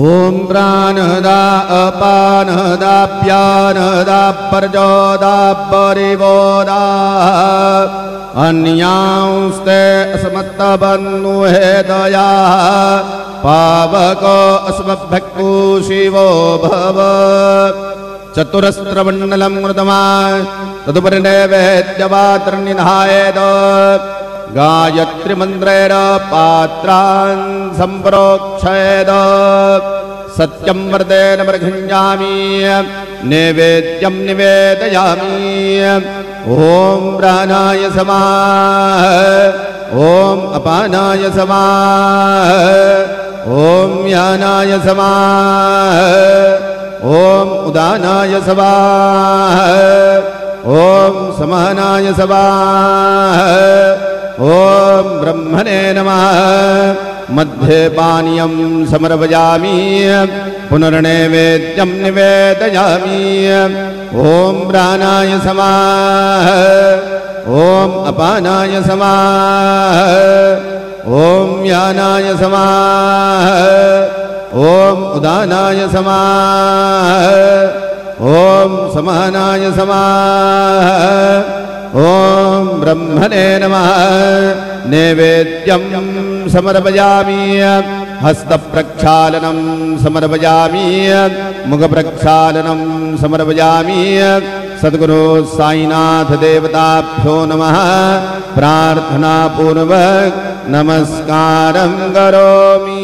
ओम प्राणदा अपानदा प्यानदा परजोदा परिवोदा अन्यांस्ते असमत्तबन्नुहे दया पावको अस्मभक्तु शिवो भव चतुरस्त्रमण्डलं मृतमा तदुपरि नैवेद्यवात्रनिधायेद गायत्रीमन्त्रेण पात्रान् सम्प्रोक्षयेद सत्यं वर्तेन वर्घञ्जामि नैवेद्यं निवेदयामि ओम प्राणाय समाः ओम अपानाय समाः ओम यानाय समाः ओम उदानाय समाः ओम समानाय समाः ओम ब्रह्मणे नमः मध्ये पानीयं समर्पयामि पुनर्नैवेद्यं निवेदयामि ओम प्राणाय समाः ओम अपानाय समाः ओम यानाय समाः ओम उदानाय समाः ओम समानाय समाः ओम ब्रह्मणे नमः नैवेद्यं समर्पयामि हस्तप्रक्षालनं समर्पयामि मुखप्रक्षालनं समर्पयामि सद्गुरु साईनाथ देवताभ्यो नमः प्रार्थना पूर्वक नमस्कारं करोमि।